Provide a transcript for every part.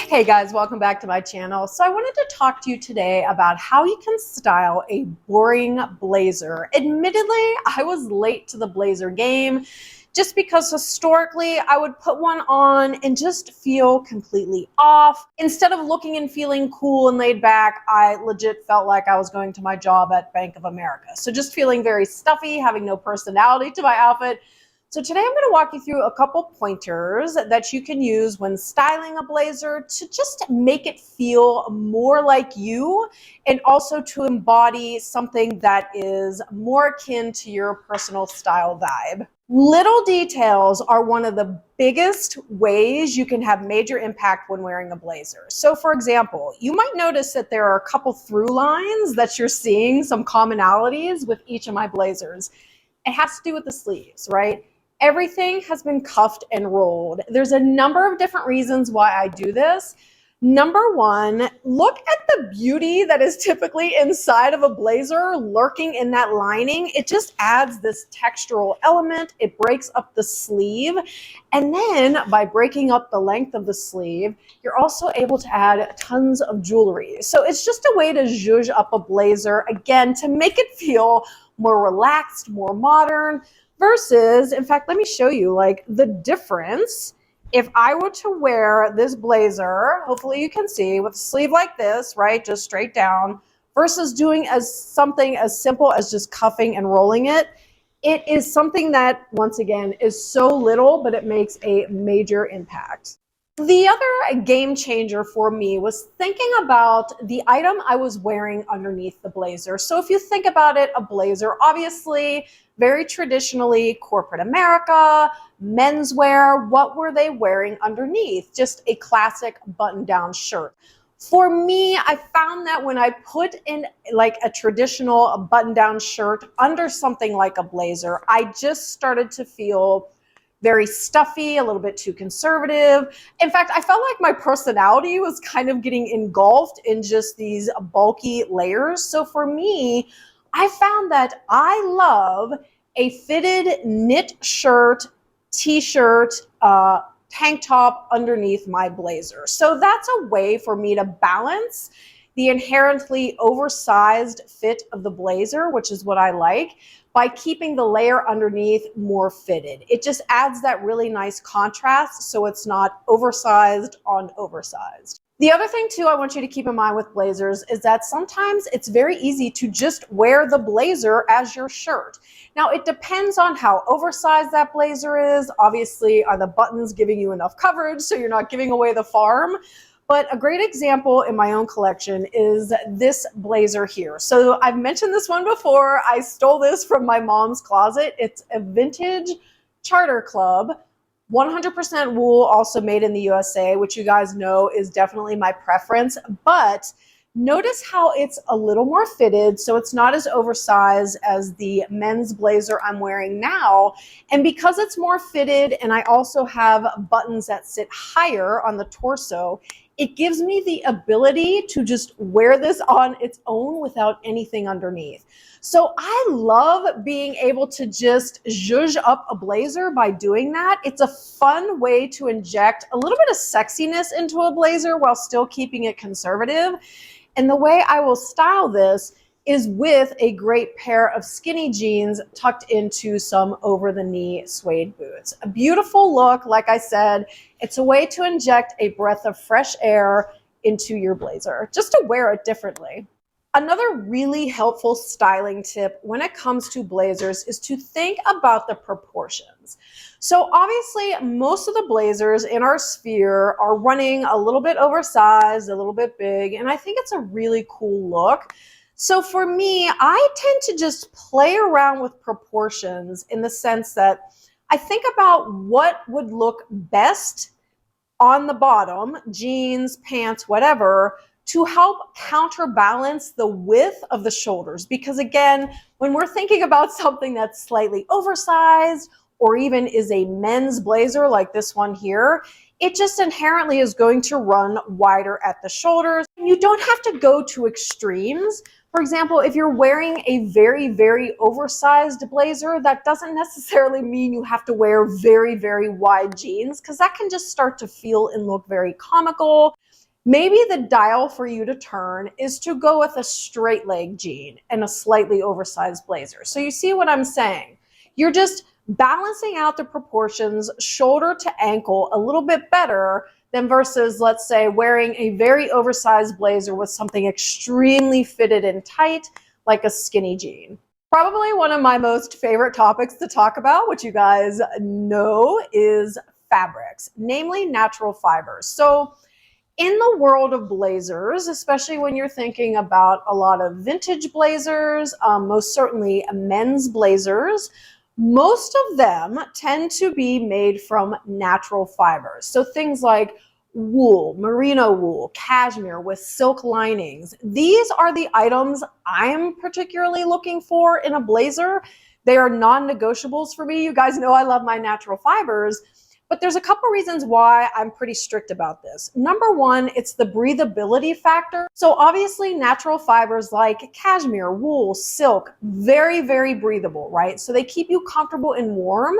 Hey guys, welcome back to my channel. So I wanted to talk to you today about how you can style a boring blazer. Admittedly, I was late to the blazer game just because historically I would put one on and just feel completely off. Instead of looking and feeling cool and laid back, I legit felt like I was going to my job at Bank of America. So just feeling very stuffy, having no personality to my outfit. So today I'm going to walk you through a couple pointers that you can use when styling a blazer to just make it feel more like you and also to embody something that is more akin to your personal style vibe. Little details are one of the biggest ways you can have major impact when wearing a blazer. So for example, you might notice that there are a couple through lines that you're seeing, some commonalities with each of my blazers. It has to do with the sleeves, right? Everything has been cuffed and rolled. There's a number of different reasons why I do this. Number one, look at the beauty that is typically inside of a blazer lurking in that lining. It just adds this textural element. It breaks up the sleeve. And then by breaking up the length of the sleeve, you're also able to add tons of jewelry. So it's just a way to zhuzh up a blazer, again, to make it feel more relaxed, more modern, versus, in fact, let me show you like the difference. If I were to wear this blazer, hopefully you can see, with a sleeve like this, right, just straight down, versus doing something as simple as just cuffing and rolling it, it is something that, once again, is so little, but it makes a major impact. The other game changer for me was thinking about the item I was wearing underneath the blazer. So if you think about it, a blazer, obviously, very traditionally corporate America, menswear, what were they wearing underneath? Just a classic button-down shirt. For me, I found that when I put in like a traditional button-down shirt under something like a blazer, I just started to feel very stuffy, a little bit too conservative. In fact, I felt like my personality was kind of getting engulfed in just these bulky layers. So for me, I found that I love a fitted knit shirt, t-shirt, tank top underneath my blazer. So that's a way for me to balance the inherently oversized fit of the blazer, which is what I like, by keeping the layer underneath more fitted. It just adds that really nice contrast so it's not oversized on oversized. The other thing too I want you to keep in mind with blazers is that sometimes it's very easy to just wear the blazer as your shirt. Now it depends on how oversized that blazer is. Obviously, are the buttons giving you enough coverage so you're not giving away the farm? But a great example in my own collection is this blazer here. So I've mentioned this one before. I stole this from my mom's closet. It's a vintage Charter Club, 100% wool, also made in the USA, which you guys know is definitely my preference. But notice how it's a little more fitted, so it's not as oversized as the men's blazer I'm wearing now. And because it's more fitted and I also have buttons that sit higher on the torso, it gives me the ability to just wear this on its own without anything underneath. So I love being able to just zhuzh up a blazer by doing that. It's a fun way to inject a little bit of sexiness into a blazer while still keeping it conservative. And the way I will style this is with a great pair of skinny jeans tucked into some over-the-knee suede boots. A beautiful look, like I said. It's a way to inject a breath of fresh air into your blazer, just to wear it differently. Another really helpful styling tip when it comes to blazers is to think about the proportions. So obviously, most of the blazers in our sphere are running a little bit oversized, a little bit big, and I think it's a really cool look. So for me, I tend to just play around with proportions in the sense that I think about what would look best on the bottom, jeans, pants, whatever, to help counterbalance the width of the shoulders. Because again, when we're thinking about something that's slightly oversized or even is a men's blazer like this one here, it just inherently is going to run wider at the shoulders. You don't have to go to extremes, For example, if you're wearing a very, very oversized blazer, that doesn't necessarily mean you have to wear very, very wide jeans, because that can just start to feel and look very comical. Maybe the dial for you to turn is to go with a straight leg jean and a slightly oversized blazer. So you see what I'm saying? You're just balancing out the proportions shoulder to ankle a little bit better than versus, let's say, wearing a very oversized blazer with something extremely fitted and tight, like a skinny jean. Probably one of my most favorite topics to talk about, which you guys know, is fabrics, namely natural fibers. So in the world of blazers, especially when you're thinking about a lot of vintage blazers, most certainly men's blazers, most of them tend to be made from natural fibers. So things like wool, merino wool, cashmere with silk linings. These are the items I'm particularly looking for in a blazer. They are non-negotiables for me. You guys know I love my natural fibers. But there's a couple reasons why I'm pretty strict about this. Number one, it's the breathability factor. So obviously natural fibers like cashmere, wool, silk, very, very breathable, right? So they keep you comfortable and warm,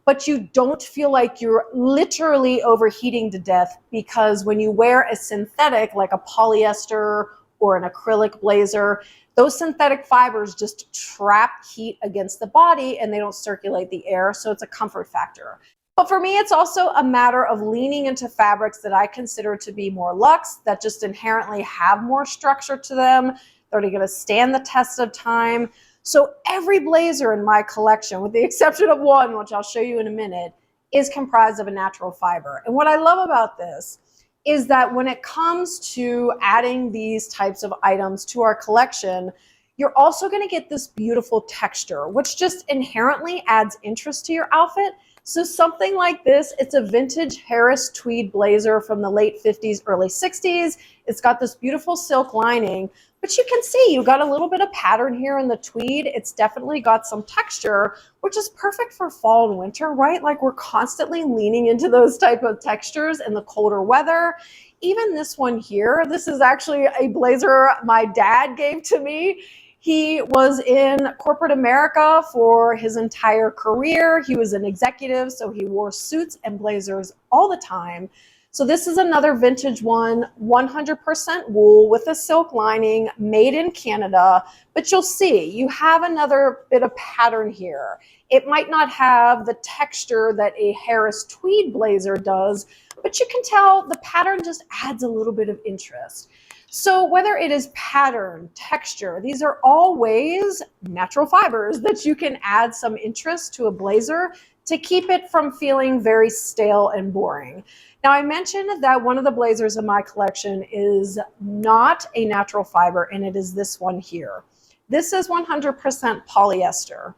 but you don't feel like you're literally overheating to death, because when you wear a synthetic like a polyester or an acrylic blazer, those synthetic fibers just trap heat against the body and they don't circulate the air, so it's a comfort factor. But for me, it's also a matter of leaning into fabrics that I consider to be more luxe, that just inherently have more structure to them. They're going to stand the test of time. So every blazer in my collection, with the exception of one, which I'll show you in a minute, is comprised of a natural fiber. And what I love about this is that when it comes to adding these types of items to our collection, you're also going to get this beautiful texture, which just inherently adds interest to your outfit. So something like this, it's a vintage Harris tweed blazer from the late 50s, early 60s. It's got this beautiful silk lining, but you can see you got a little bit of pattern here in the tweed. It's definitely got some texture, which is perfect for fall and winter, right? Like we're constantly leaning into those type of textures in the colder weather. Even this one here, this is actually a blazer my dad gave to me. He was in corporate America for his entire career. He was an executive, so he wore suits and blazers all the time. So this is another vintage one, 100% wool with a silk lining, made in Canada. But you'll see, you have another bit of pattern here. It might not have the texture that a Harris tweed blazer does, but you can tell the pattern just adds a little bit of interest. So whether it is pattern, texture, these are all ways, natural fibers, that you can add some interest to a blazer to keep it from feeling very stale and boring. Now, I mentioned that one of the blazers in my collection is not a natural fiber, and it is this one here. This is 100% polyester.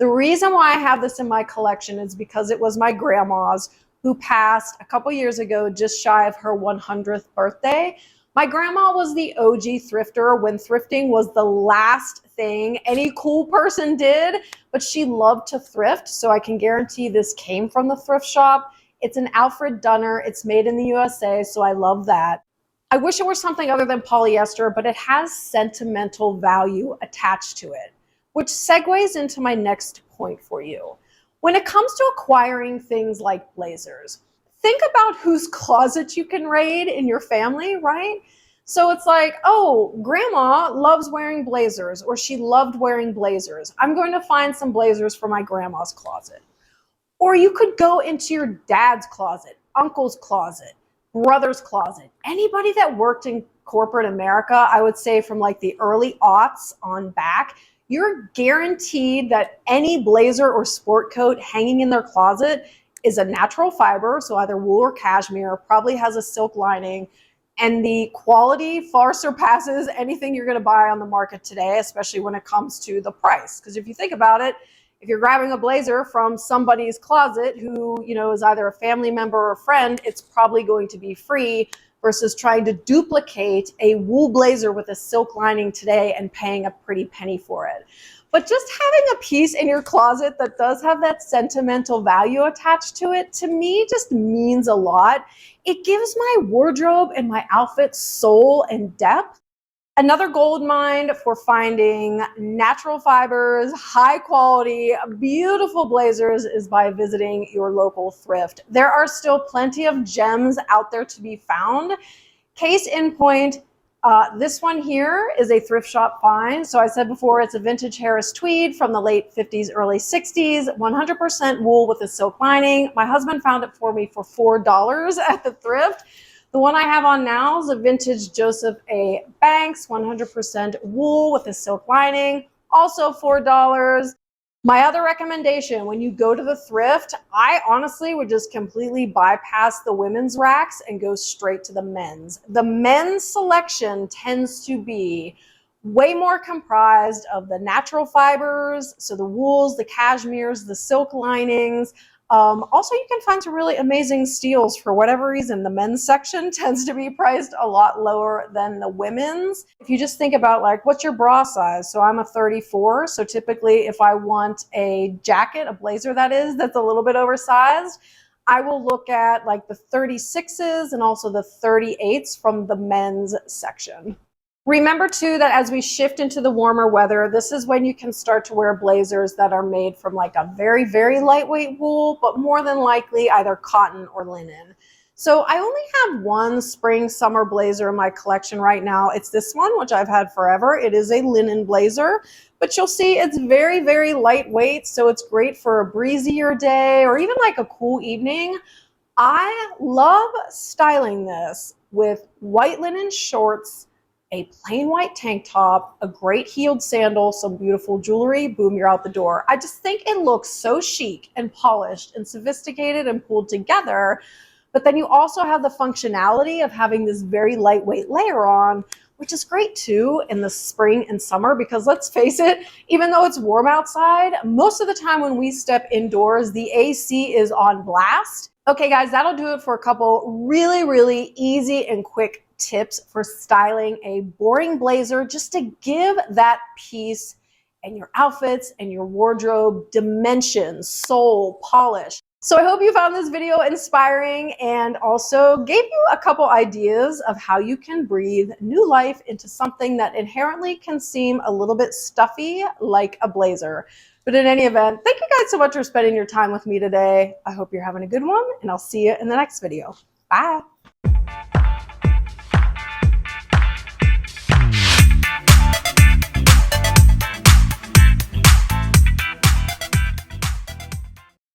The reason why I have this in my collection is because it was my grandma's, who passed a couple years ago, just shy of her 100th birthday. My grandma was the OG thrifter when thrifting was the last thing any cool person did, but she loved to thrift, so I can guarantee this came from the thrift shop. It's an Alfred Dunner. It's made in the USA, so I love that. I wish it were something other than polyester, but it has sentimental value attached to it, which segues into my next point for you. When it comes to acquiring things like blazers, think about whose closet you can raid in your family, right? So it's like, oh, grandma loves wearing blazers, or she loved wearing blazers. I'm going to find some blazers for my grandma's closet. Or you could go into your dad's closet, uncle's closet, brother's closet. Anybody that worked in corporate America, I would say from like the early aughts on back, you're guaranteed that any blazer or sport coat hanging in their closet is a natural fiber, so either wool or cashmere, probably has a silk lining, and the quality far surpasses anything you're going to buy on the market today, especially when it comes to the price. Because if you think about it, if you're grabbing a blazer from somebody's closet who, you know, is either a family member or a friend, it's probably going to be free, versus trying to duplicate a wool blazer with a silk lining today and paying a pretty penny for it. But just having a piece in your closet that does have that sentimental value attached to it, to me, just means a lot. It gives my wardrobe and my outfit soul and depth. Another gold mine for finding natural fibers, high quality, beautiful blazers is by visiting your local thrift. There are still plenty of gems out there to be found. Case in point, this one here is a thrift shop find. So I said before, it's a vintage Harris tweed from the late 50s, early 60s, 100% wool with a silk lining. My husband found it for me for $4 at the thrift. The one I have on now is a vintage Joseph A. Banks, 100% wool with a silk lining, also $4. My other recommendation, when you go to the thrift, I honestly would just completely bypass the women's racks and go straight to the men's. The men's selection tends to be way more comprised of the natural fibers, so the wools, the cashmeres, the silk linings. Also, you can find some really amazing steals. For whatever reason, the men's section tends to be priced a lot lower than the women's. If you just think about like, what's your bra size? So I'm a 34. So typically if I want a jacket, a blazer that's a little bit oversized, I will look at like the 36s and also the 38s from the men's section. Remember too that as we shift into the warmer weather, this is when you can start to wear blazers that are made from like a very, very lightweight wool, but more than likely either cotton or linen. So I only have one spring summer blazer in my collection right now. It's this one, which I've had forever. It is a linen blazer, but you'll see it's very, very lightweight. So it's great for a breezier day or even like a cool evening. I love styling this with white linen shorts, a plain white tank top, a great heeled sandal, some beautiful jewelry, boom, you're out the door. I just think it looks so chic and polished and sophisticated and pulled together. But then you also have the functionality of having this very lightweight layer on, which is great too in the spring and summer, because let's face it, even though it's warm outside, most of the time when we step indoors, the AC is on blast. Okay guys, that'll do it for a couple really, really easy and quick tips for styling a boring blazer, just to give that piece and your outfits and your wardrobe dimension, soul, polish. So I hope you found this video inspiring and also gave you a couple ideas of how you can breathe new life into something that inherently can seem a little bit stuffy, like a blazer. But in any event, thank you guys so much for spending your time with me today. I hope you're having a good one, and I'll see you in the next video. Bye.